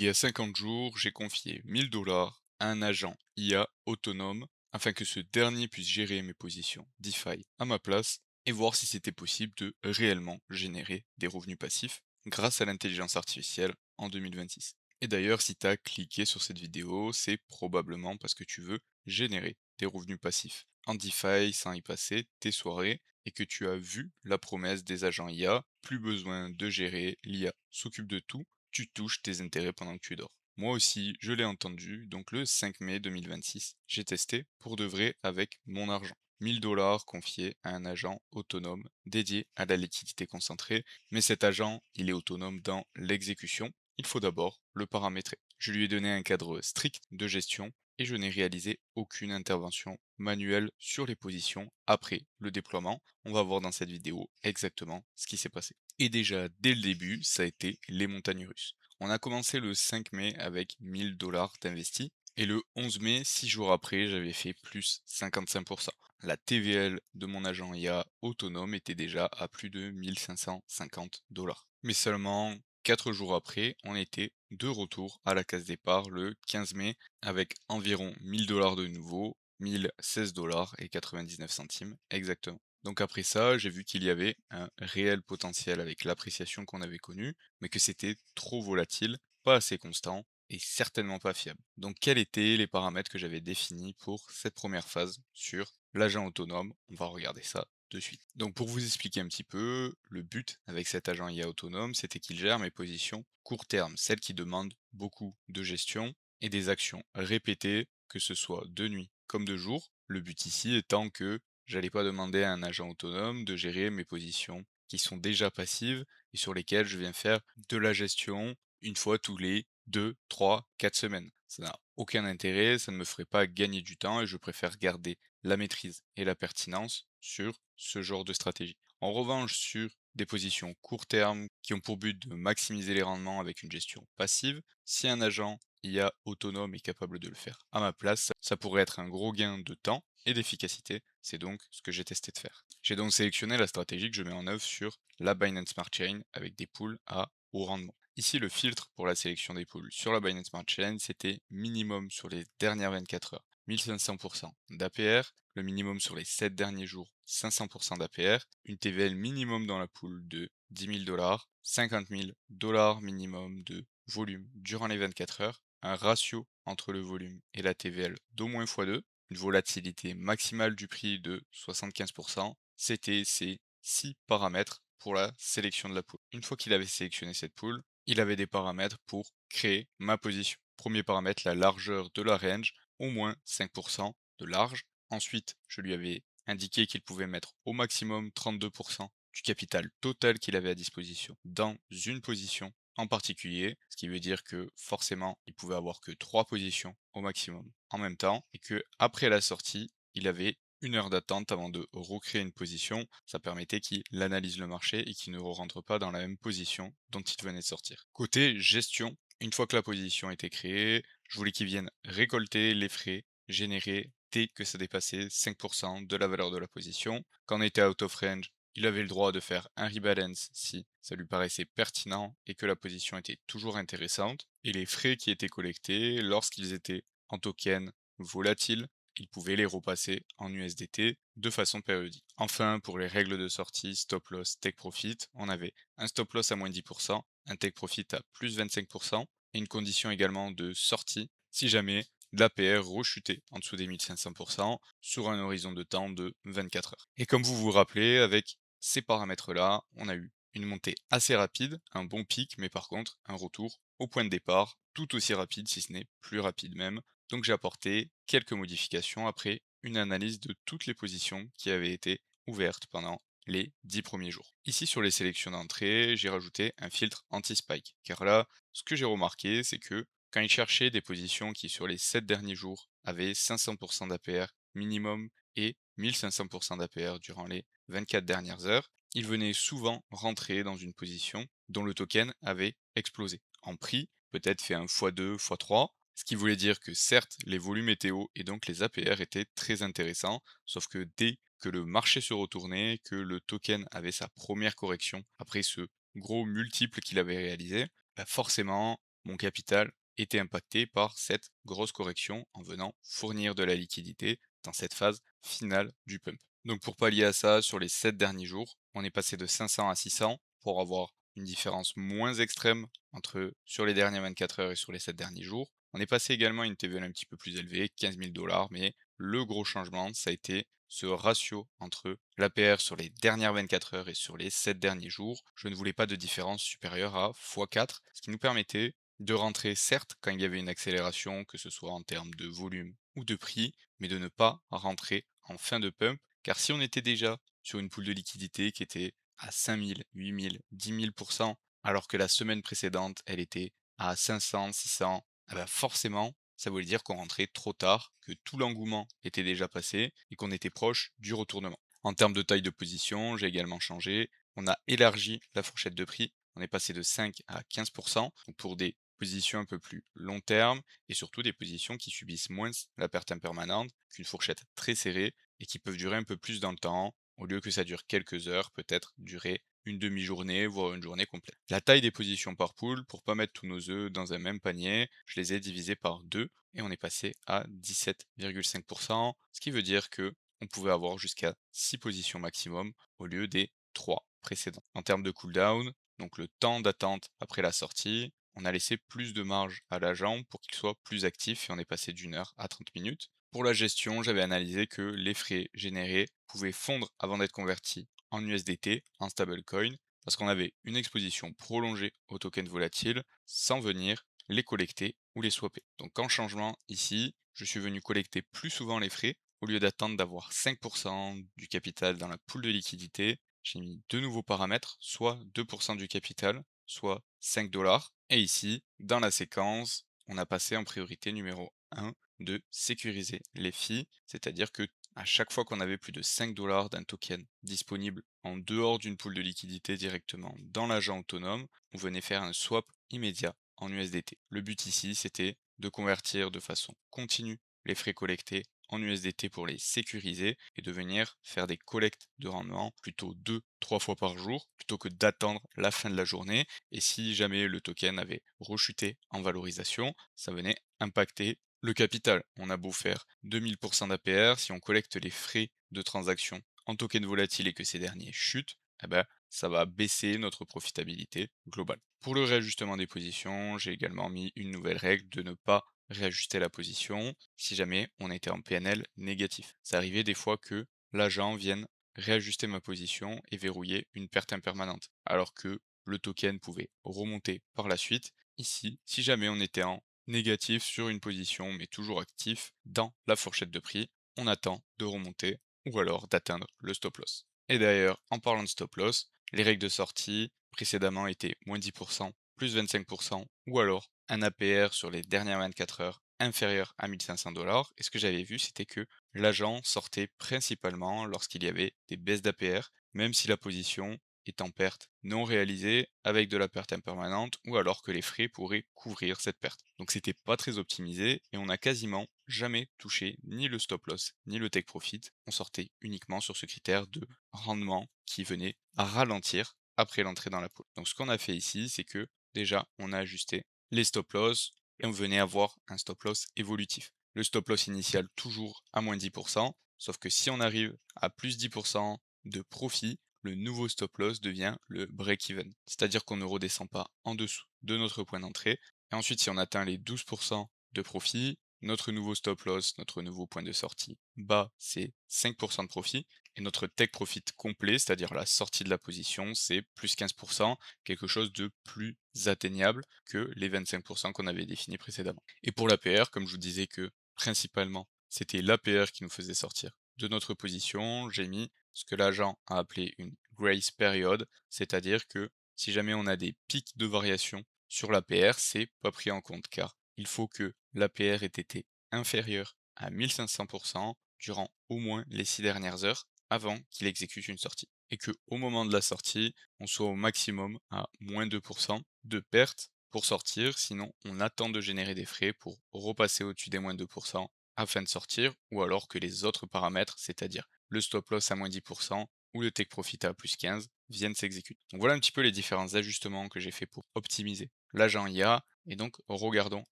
Il y a 50 jours, j'ai confié 1000 $ à un agent IA autonome afin que ce dernier puisse gérer mes positions DeFi à ma place et voir si c'était possible de réellement générer des revenus passifs grâce à l'intelligence artificielle en 2026. Et d'ailleurs, si tu as cliqué sur cette vidéo, c'est probablement parce que tu veux générer des revenus passifs en DeFi sans y passer tes soirées et que tu as vu la promesse des agents IA, plus besoin de gérer, l'IA s'occupe de tout, tu touches tes intérêts pendant que tu dors. Moi aussi, je l'ai entendu, donc le 5 mai 2026, j'ai testé pour de vrai avec mon argent. 1000 $ confiés à un agent autonome dédié à la liquidité concentrée, mais cet agent, il est autonome dans l'exécution. Il faut d'abord le paramétrer. Je lui ai donné un cadre strict de gestion et je n'ai réalisé aucune intervention manuelle sur les positions après le déploiement. On va voir dans cette vidéo exactement ce qui s'est passé. Et déjà, dès le début, ça a été les montagnes russes. On a commencé le 5 mai avec 1000 $ d'investis. Et le 11 mai, 6 jours après, j'avais fait plus 55%. La TVL de mon agent IA autonome était déjà à plus de 1550 $. Mais seulement 4 jours après, on était de retour à la case départ le 15 mai avec environ 1000 $ de nouveau, 1016 $ et 99 centimes exactement. Donc après ça, j'ai vu qu'il y avait un réel potentiel avec l'appréciation qu'on avait connue, mais que c'était trop volatile, pas assez constant et certainement pas fiable. Donc quels étaient les paramètres que j'avais définis pour cette première phase sur l'agent autonome? On va regarder ça de suite. Donc pour vous expliquer un petit peu, le but avec cet agent IA autonome, c'était qu'il gère mes positions court terme, celles qui demandent beaucoup de gestion et des actions répétées, que ce soit de nuit comme de jour. Le but ici étant que j'allais pas demander à un agent autonome de gérer mes positions qui sont déjà passives et sur lesquelles je viens faire de la gestion une fois tous les 2, 3, 4 semaines. Ça n'a aucun intérêt, ça ne me ferait pas gagner du temps et je préfère garder la maîtrise et la pertinence sur ce genre de stratégie. En revanche, sur des positions court terme qui ont pour but de maximiser les rendements avec une gestion passive, si un agent IA autonome est capable de le faire à ma place, ça pourrait être un gros gain de temps et d'efficacité. C'est donc ce que j'ai testé de faire. J'ai donc sélectionné la stratégie que je mets en œuvre sur la Binance Smart Chain avec des pools à haut rendement. Ici, le filtre pour la sélection des pools sur la Binance Smart Chain, c'était minimum sur les dernières 24 heures, 1500% d'APR, le minimum sur les 7 derniers jours, 500% d'APR, une TVL minimum dans la pool de 10 000 $, 50 000 $ minimum de volume durant les 24 heures, un ratio entre le volume et la TVL d'au moins x2, une volatilité maximale du prix de 75%. C'était ces 6 paramètres pour la sélection de la pool. Une fois qu'il avait sélectionné cette pool, il avait des paramètres pour créer ma position. Premier paramètre, la largeur de la range, au moins 5% de large. Ensuite, je lui avais indiqué qu'il pouvait mettre au maximum 32% du capital total qu'il avait à disposition dans une position en particulier, ce qui veut dire que forcément, il pouvait avoir que 3 positions au maximum en même temps et que après la sortie, il avait 1 heure d'attente avant de recréer une position. Ça permettait qu'il analyse le marché et qu'il ne rentre pas dans la même position dont il venait de sortir. Côté gestion, une fois que la position était créée, je voulais qu'il vienne récolter les frais générés dès que ça dépassait 5% de la valeur de la position. Quand on était out of range, il avait le droit de faire un rebalance si ça lui paraissait pertinent et que la position était toujours intéressante. Et les frais qui étaient collectés, lorsqu'ils étaient en token volatile, il pouvait les repasser en USDT de façon périodique. Enfin, pour les règles de sortie, stop loss, take profit, on avait un stop loss à moins 10%, un take profit à plus 25% et une condition également de sortie si jamais l'APR rechutait en dessous des 1500% sur un horizon de temps de 24 heures. Et comme vous vous rappelez, avec ces paramètres-là, on a eu une montée assez rapide, un bon pic, mais par contre un retour au point de départ tout aussi rapide, si ce n'est plus rapide même. Donc j'ai apporté quelques modifications après une analyse de toutes les positions qui avaient été ouvertes pendant les 10 premiers jours. Ici sur les sélections d'entrée, j'ai rajouté un filtre anti-spike, car là, ce que j'ai remarqué, c'est que quand il cherchait des positions qui sur les 7 derniers jours avaient 500% d'APR minimum et 1500% d'APR durant les 24 dernières heures, il venait souvent rentrer dans une position dont le token avait explosé. En prix, peut-être fait un x2, x3, ce qui voulait dire que certes, les volumes étaient hauts et donc les APR étaient très intéressants, sauf que dès que le marché se retournait, que le token avait sa première correction après ce gros multiple qu'il avait réalisé, bah forcément, mon capital était impacté par cette grosse correction en venant fournir de la liquidité dans cette phase finale du pump. Donc pour pallier à ça, sur les 7 derniers jours, on est passé de 500 à 600 pour avoir une différence moins extrême entre sur les dernières 24 heures et sur les 7 derniers jours. On est passé également à une TVL un petit peu plus élevée, 15 000 $, mais le gros changement, ça a été ce ratio entre l'APR sur les dernières 24 heures et sur les 7 derniers jours. Je ne voulais pas de différence supérieure à x4, ce qui nous permettait de rentrer certes quand il y avait une accélération, que ce soit en termes de volume ou de prix, mais de ne pas rentrer en fin de pump, car si on était déjà sur une pool de liquidité qui était à 5 000, 8 000, 10 000%, alors que la semaine précédente, elle était à 500, 600, ah bah forcément, ça voulait dire qu'on rentrait trop tard, que tout l'engouement était déjà passé et qu'on était proche du retournement. En termes de taille de position, j'ai également changé. On a élargi la fourchette de prix. On est passé de 5 à 15%, donc pour des positions un peu plus long terme et surtout des positions qui subissent moins la perte impermanente qu'une fourchette très serrée et qui peuvent durer un peu plus dans le temps, au lieu que ça dure quelques heures, peut-être durer une demi-journée, voire une journée complète. La taille des positions par pool, pour pas mettre tous nos œufs dans un même panier, je les ai divisés par 2 et on est passé à 17,5%, ce qui veut dire que on pouvait avoir jusqu'à 6 positions maximum au lieu des 3 précédents. En termes de cooldown, donc le temps d'attente après la sortie, on a laissé plus de marge à l'agent pour qu'il soit plus actif et on est passé d'une heure à 30 minutes. Pour la gestion, j'avais analysé que les frais générés pouvaient fondre avant d'être convertis en USDT, en stablecoin, parce qu'on avait une exposition prolongée aux tokens volatiles sans venir les collecter ou les swapper. Donc en changement ici, je suis venu collecter plus souvent les frais. Au lieu d'attendre d'avoir 5% du capital dans la pool de liquidité, j'ai mis deux nouveaux paramètres, soit 2% du capital, soit 5 dollars. Et ici, dans la séquence, on a passé en priorité numéro 1 de sécuriser les fees, c'est-à-dire que à chaque fois qu'on avait plus de 5 dollars d'un token disponible en dehors d'une pool de liquidité directement dans l'agent autonome, on venait faire un swap immédiat en USDT. Le but ici, c'était de convertir de façon continue les frais collectés en USDT pour les sécuriser et de venir faire des collectes de rendement plutôt 2-3 fois par jour plutôt que d'attendre la fin de la journée. Et si jamais le token avait rechuté en valorisation, ça venait impacter le capital. On a beau faire 2000% d'APR, si on collecte les frais de transaction en token volatile et que ces derniers chutent, eh ben, ça va baisser notre profitabilité globale. Pour le réajustement des positions, j'ai également mis une nouvelle règle de ne pas réajuster la position si jamais on était en PNL négatif. Ça arrivait des fois que l'agent vienne réajuster ma position et verrouiller une perte impermanente, alors que le token pouvait remonter par la suite. Ici, si jamais on était en négatif sur une position mais toujours actif dans la fourchette de prix, on attend de remonter ou alors d'atteindre le stop loss. Et d'ailleurs, en parlant de stop loss, les règles de sortie précédemment étaient moins 10%, plus 25% ou alors un APR sur les dernières 24 heures inférieur à 1500 dollars. Et ce que j'avais vu, c'était que l'agent sortait principalement lorsqu'il y avait des baisses d'APR, même si la position est en perte non réalisée avec de la perte impermanente ou alors que les frais pourraient couvrir cette perte. Donc c'était pas très optimisé et on n'a quasiment jamais touché ni le stop loss ni le take profit. On sortait uniquement sur ce critère de rendement qui venait à ralentir après l'entrée dans la pool. Donc ce qu'on a fait ici, c'est que déjà on a ajusté les stop loss et on venait avoir un stop loss évolutif. Le stop loss initial toujours à moins 10%, sauf que si on arrive à plus 10% de profit, le nouveau stop loss devient le break-even. C'est-à-dire qu'on ne redescend pas en dessous de notre point d'entrée. Et ensuite, si on atteint les 12% de profit, notre nouveau stop loss, notre nouveau point de sortie bas, c'est 5% de profit. Et notre take profit complet, c'est-à-dire la sortie de la position, c'est plus 15%, quelque chose de plus atteignable que les 25% qu'on avait définis précédemment. Et pour l'APR, comme je vous disais que principalement c'était l'APR qui nous faisait sortir de notre position, j'ai mis ce que l'agent a appelé une grace period, c'est-à-dire que si jamais on a des pics de variation sur l'APR, c'est pas pris en compte car il faut que l'APR ait été inférieur à 1500% durant au moins les 6 dernières heures avant qu'il exécute une sortie. Et que au moment de la sortie, on soit au maximum à moins 2% de perte pour sortir, sinon on attend de générer des frais pour repasser au-dessus des moins 2% afin de sortir, ou alors que les autres paramètres, c'est-à-dire le stop loss à moins 10% ou le take profit à plus 15, viennent s'exécuter. Donc voilà un petit peu les différents ajustements que j'ai fait pour optimiser l'agent IA. et donc regardons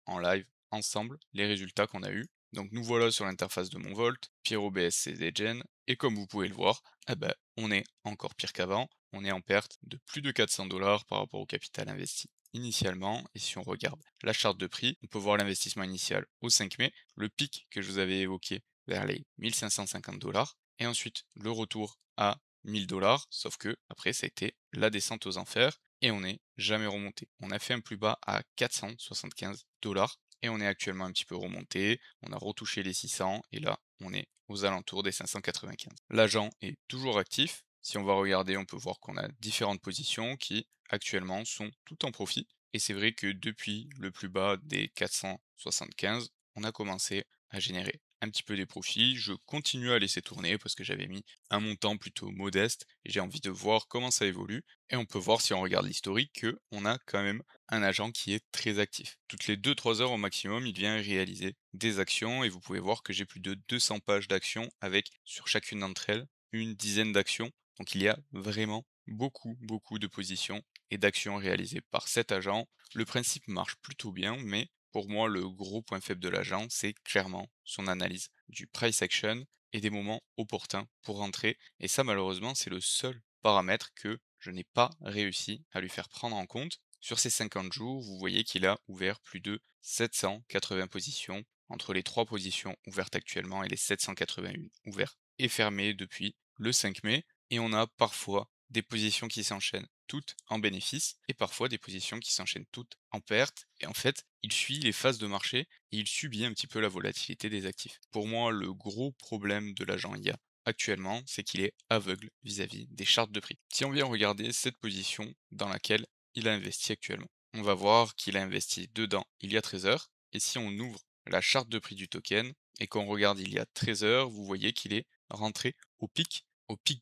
en live ensemble les résultats qu'on a eus. Donc nous voilà sur l'interface de mon Volt, Pyro BSC Degen, et comme vous pouvez le voir, eh ben, on est encore pire qu'avant, on est en perte de plus de 400 $ par rapport au capital investi initialement, et si on regarde la charte de prix, on peut voir l'investissement initial au 5 mai, le pic que je vous avais évoqué vers les 1550 $, et ensuite le retour à 1000 $, sauf que après ça a été la descente aux enfers, et on n'est jamais remonté. On a fait un plus bas à 475 $ et on est actuellement un petit peu remonté, on a retouché les 600 et là on est aux alentours des 595. L'agent est toujours actif. Si on va regarder, on peut voir qu'on a différentes positions qui actuellement sont toutes en profit. Et c'est vrai que depuis le plus bas des 475, on a commencé à générer un petit peu des profits. Je continue à laisser tourner parce que j'avais mis un montant plutôt modeste et j'ai envie de voir comment ça évolue. Et on peut voir si on regarde l'historique que on a quand même un agent qui est très actif. Toutes les 2-3 heures au maximum, il vient réaliser des actions et vous pouvez voir que j'ai plus de 200 pages d'actions avec sur chacune d'entre elles une dizaine d'actions. Donc il y a vraiment beaucoup de positions et d'actions réalisées par cet agent. Le principe marche plutôt bien, mais pour moi, le gros point faible de l'agent, c'est clairement son analyse du price action et des moments opportuns pour rentrer. Et ça, malheureusement, c'est le seul paramètre que je n'ai pas réussi à lui faire prendre en compte. Sur ces 50 jours, vous voyez qu'il a ouvert plus de 780 positions entre les 3 positions ouvertes actuellement et les 781 ouvertes et fermées depuis le 5 mai. Et on a parfois des positions qui s'enchaînent toutes en bénéfice et parfois des positions qui s'enchaînent toutes en perte. Et en fait, il suit les phases de marché et il subit un petit peu la volatilité des actifs. Pour moi, le gros problème de l'agent IA actuellement, c'est qu'il est aveugle vis-à-vis des chartes de prix. Si on vient regarder cette position dans laquelle il a investi actuellement, on va voir qu'il a investi dedans il y a 13 heures. Et si on ouvre la charte de prix du token et qu'on regarde il y a 13 heures, vous voyez qu'il est rentré au pic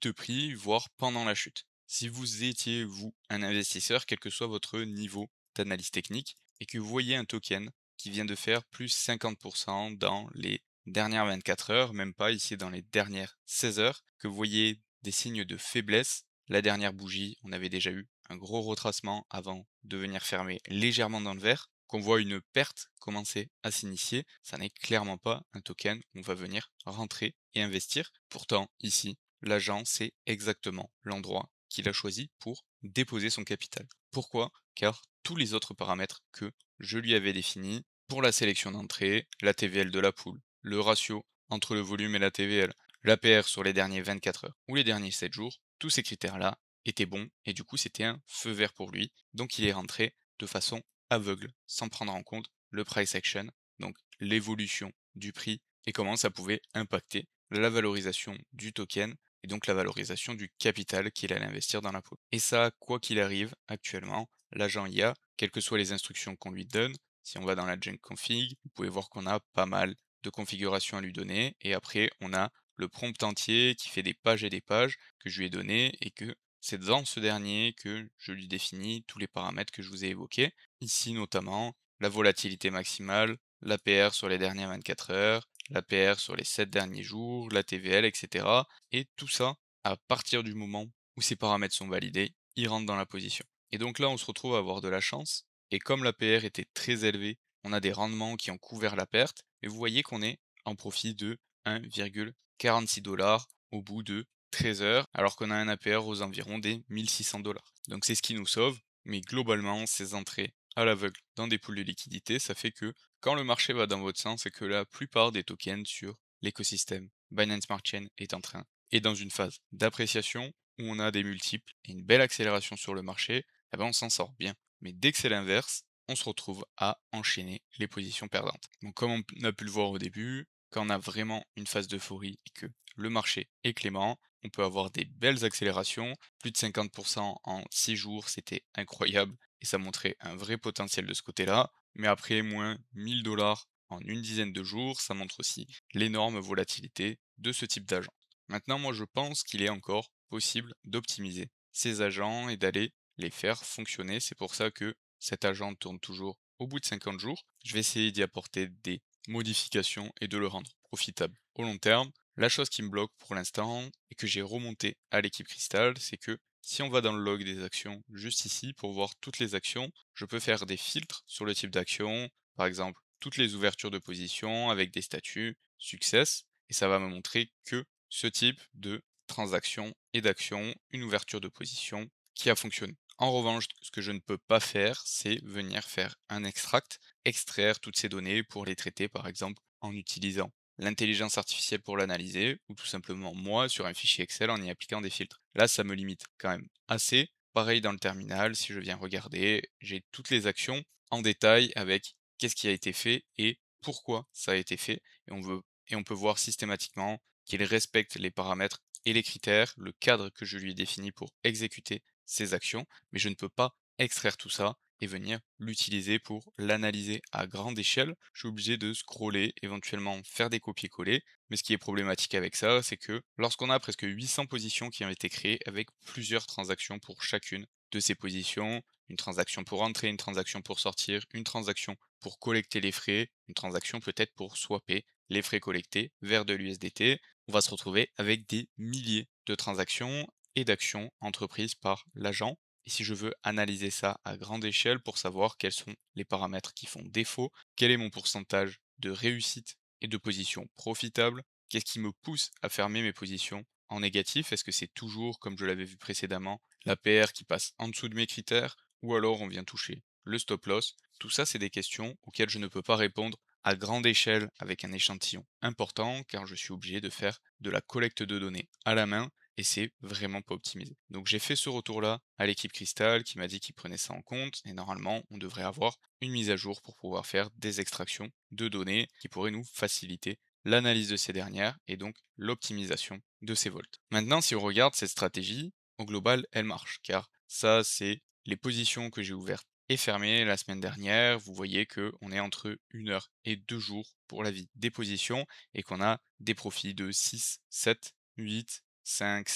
de prix, voire pendant la chute. Si vous étiez, vous, un investisseur, quel que soit votre niveau d'analyse technique, et que vous voyez un token qui vient de faire plus 50% dans les dernières 24 heures, même pas ici dans les dernières 16 heures, que vous voyez des signes de faiblesse, la dernière bougie, on avait déjà eu un gros retracement avant de venir fermer légèrement dans le vert, qu'on voit une perte commencer à s'initier, ça n'est clairement pas un token où on va venir rentrer et investir. Pourtant, ici, l'agent sait exactement l'endroit qu'il a choisi pour déposer son capital. Pourquoi? Car tous les autres paramètres que je lui avais définis pour la sélection d'entrée, la TVL de la poule, le ratio entre le volume et la TVL, l'APR sur les derniers 24 heures ou les derniers 7 jours, tous ces critères-là étaient bons et du coup c'était un feu vert pour lui. Donc il est rentré de façon aveugle, sans prendre en compte le price action, donc l'évolution du prix et comment ça pouvait impacter la valorisation du token et donc la valorisation du capital qu'il allait investir dans la pool. Et ça, quoi qu'il arrive, actuellement, l'agent IA, quelles que soient les instructions qu'on lui donne, si on va dans la Gen config, vous pouvez voir qu'on a pas mal de configurations à lui donner, et après on a le prompt entier qui fait des pages et des pages que je lui ai donné, et que c'est dans ce dernier que je lui définis tous les paramètres que je vous ai évoqués. Ici notamment, la volatilité maximale, l'APR sur les dernières 24 heures, l'APR sur les 7 derniers jours, la TVL, etc. Et tout ça, à partir du moment où ces paramètres sont validés, ils rentrent dans la position. Et donc là, on se retrouve à avoir de la chance. Et comme l'APR était très élevé, on a des rendements qui ont couvert la perte. Mais vous voyez qu'on est en profit de 1,46 $ au bout de 13 heures, alors qu'on a un APR aux environs des 1600 $. Donc c'est ce qui nous sauve. Mais globalement, ces entrées à l'aveugle dans des poules de liquidité, ça fait que quand le marché va dans votre sens, c'est que la plupart des tokens sur l'écosystème Binance Smart Chain est dans une phase d'appréciation où on a des multiples et une belle accélération sur le marché, eh ben on s'en sort bien. Mais dès que c'est l'inverse, on se retrouve à enchaîner les positions perdantes. Donc comme on a pu le voir au début, quand on a vraiment une phase d'euphorie et que le marché est clément, on peut avoir des belles accélérations, plus de 50% en 6 jours, c'était incroyable et ça montrait un vrai potentiel de ce côté-là. Mais après moins 1000 $ en une dizaine de jours, ça montre aussi l'énorme volatilité de ce type d'agent. Maintenant, moi je pense qu'il est encore possible d'optimiser ces agents et d'aller les faire fonctionner. C'est pour ça que cet agent tourne toujours au bout de 50 jours. Je vais essayer d'y apporter des modifications et de le rendre profitable au long terme. La chose qui me bloque pour l'instant et que j'ai remonté à l'équipe Crystal, c'est que si on va dans le log des actions, juste ici, pour voir toutes les actions, je peux faire des filtres sur le type d'action, par exemple, toutes les ouvertures de position avec des statuts, success, et ça va me montrer que ce type de transaction et d'action, une ouverture de position qui a fonctionné. En revanche, ce que je ne peux pas faire, c'est venir faire un extract, extraire toutes ces données pour les traiter, par exemple, en utilisant l'intelligence artificielle pour l'analyser, ou tout simplement moi sur un fichier Excel en y appliquant des filtres. Là, ça me limite quand même assez. Pareil dans le terminal, si je viens regarder, j'ai toutes les actions en détail avec qu'est-ce qui a été fait et pourquoi ça a été fait. Et on peut voir systématiquement qu'il respecte les paramètres et les critères, le cadre que je lui ai défini pour exécuter ces actions, mais je ne peux pas extraire tout ça et venir l'utiliser pour l'analyser à grande échelle. Je suis obligé de scroller, éventuellement faire des copier-coller, mais ce qui est problématique avec ça, c'est que lorsqu'on a presque 800 positions qui ont été créées avec plusieurs transactions pour chacune de ces positions, une transaction pour entrer, une transaction pour sortir, une transaction pour collecter les frais, une transaction peut-être pour swapper les frais collectés vers de l'USDT, on va se retrouver avec des milliers de transactions et d'actions entreprises par l'agent. Et si je veux analyser ça à grande échelle pour savoir quels sont les paramètres qui font défaut, quel est mon pourcentage de réussite et de position profitable, qu'est-ce qui me pousse à fermer mes positions en négatif, est-ce que c'est toujours, comme je l'avais vu précédemment, l'APR qui passe en dessous de mes critères, ou alors on vient toucher le stop loss. Tout ça, c'est des questions auxquelles je ne peux pas répondre à grande échelle avec un échantillon important, car je suis obligé de faire de la collecte de données à la main et c'est vraiment pas optimisé. Donc j'ai fait ce retour-là à l'équipe Crystal qui m'a dit qu'ils prenaient ça en compte et normalement on devrait avoir une mise à jour pour pouvoir faire des extractions de données qui pourraient nous faciliter l'analyse de ces dernières et donc l'optimisation de ces volts. Maintenant, si on regarde cette stratégie, au global, elle marche car ça, c'est les positions que j'ai ouvertes et fermées la semaine dernière. Vous voyez que on est entre 1 heure et 2 jours pour la vie des positions et qu'on a des profits de 6, 7, 8, 5,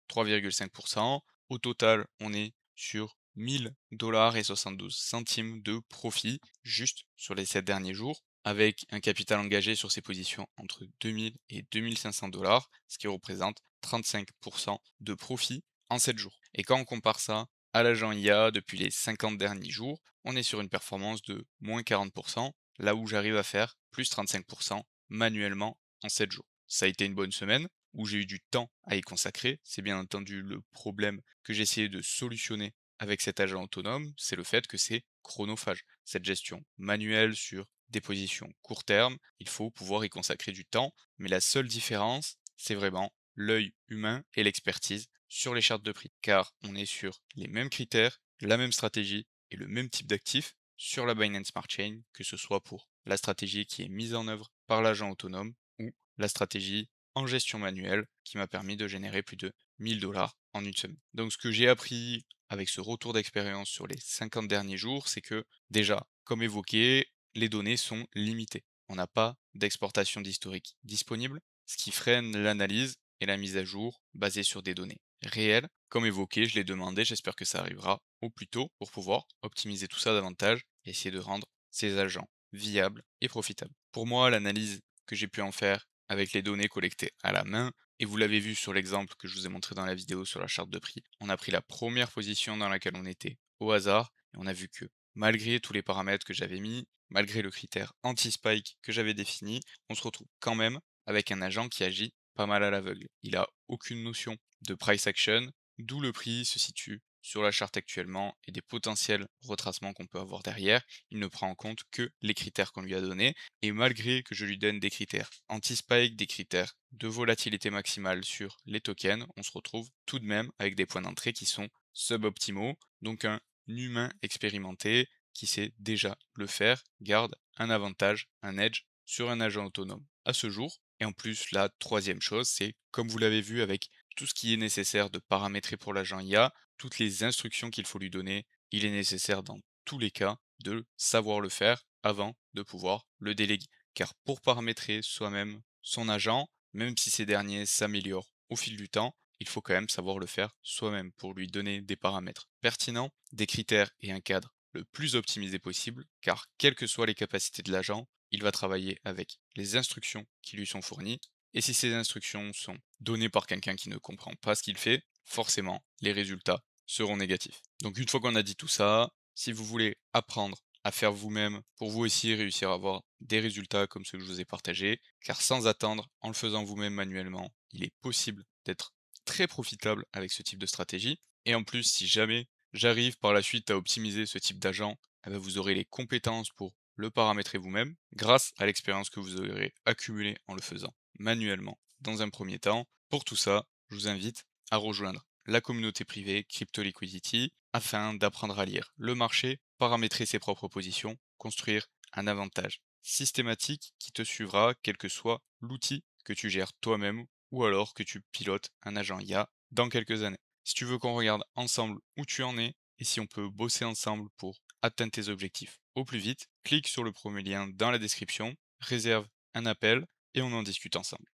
3,5%. Au total, on est sur 1000 $ et 72 centimes de profit juste sur les 7 derniers jours, avec un capital engagé sur ces positions entre 2000 et 2500 $, ce qui représente 35% de profit en 7 jours. Et quand on compare ça à l'agent IA depuis les 50 derniers jours, on est sur une performance de moins 40%, là où j'arrive à faire plus 35% manuellement en 7 jours. Ça a été une bonne semaine où j'ai eu du temps à y consacrer. C'est bien entendu le problème que j'ai essayé de solutionner avec cet agent autonome, c'est le fait que c'est chronophage. Cette gestion manuelle sur des positions court terme, il faut pouvoir y consacrer du temps, mais la seule différence, c'est vraiment l'œil humain et l'expertise sur les chartes de prix, car on est sur les mêmes critères, la même stratégie et le même type d'actif sur la Binance Smart Chain, que ce soit pour la stratégie qui est mise en œuvre par l'agent autonome ou la stratégie en gestion manuelle qui m'a permis de générer plus de 1000 $ en une semaine. Donc ce que j'ai appris avec ce retour d'expérience sur les 50 derniers jours, c'est que déjà, comme évoqué, les données sont limitées. On n'a pas d'exportation d'historique disponible, ce qui freine l'analyse et la mise à jour basée sur des données réelles. Comme évoqué, je l'ai demandé, j'espère que ça arrivera au plus tôt pour pouvoir optimiser tout ça davantage et essayer de rendre ces agents viables et profitables. Pour moi, l'analyse que j'ai pu en faire avec les données collectées à la main, et vous l'avez vu sur l'exemple que je vous ai montré dans la vidéo sur la charte de prix, on a pris la première position dans laquelle on était au hasard, et on a vu que malgré tous les paramètres que j'avais mis, malgré le critère anti-spike que j'avais défini, on se retrouve quand même avec un agent qui agit pas mal à l'aveugle. Il a aucune notion de price action, d'où le prix se situe sur la charte actuellement et des potentiels retracements qu'on peut avoir derrière. Il ne prend en compte que les critères qu'on lui a donnés et malgré que je lui donne des critères anti-spike, des critères de volatilité maximale sur les tokens, on se retrouve tout de même avec des points d'entrée qui sont suboptimaux. Donc un humain expérimenté qui sait déjà le faire garde un avantage, un edge sur un agent autonome à ce jour. Et en plus, la troisième chose, c'est comme vous l'avez vu avec tout ce qui est nécessaire de paramétrer pour l'agent IA, toutes les instructions qu'il faut lui donner, il est nécessaire dans tous les cas de savoir le faire avant de pouvoir le déléguer. Car pour paramétrer soi-même son agent, même si ces derniers s'améliorent au fil du temps, il faut quand même savoir le faire soi-même pour lui donner des paramètres pertinents, des critères et un cadre le plus optimisé possible, car quelles que soient les capacités de l'agent, il va travailler avec les instructions qui lui sont fournies, et si ces instructions sont données par quelqu'un qui ne comprend pas ce qu'il fait, forcément, les résultats seront négatifs. Donc une fois qu'on a dit tout ça, si vous voulez apprendre à faire vous-même pour vous aussi réussir à avoir des résultats comme ceux que je vous ai partagés, car sans attendre, en le faisant vous-même manuellement, il est possible d'être très profitable avec ce type de stratégie. Et en plus, si jamais j'arrive par la suite à optimiser ce type d'agent, eh ben, vous aurez les compétences pour le paramétrer vous-même grâce à l'expérience que vous aurez accumulée en le faisant manuellement dans un premier temps. Pour tout ça, je vous invite à rejoindre la communauté privée Crypto Liquidity afin d'apprendre à lire le marché, paramétrer ses propres positions, construire un avantage systématique qui te suivra quel que soit l'outil que tu gères toi-même ou alors que tu pilotes un agent IA dans quelques années. Si tu veux qu'on regarde ensemble où tu en es et si on peut bosser ensemble pour atteindre tes objectifs au plus vite, clique sur le premier lien dans la description, réserve un appel et on en discute ensemble.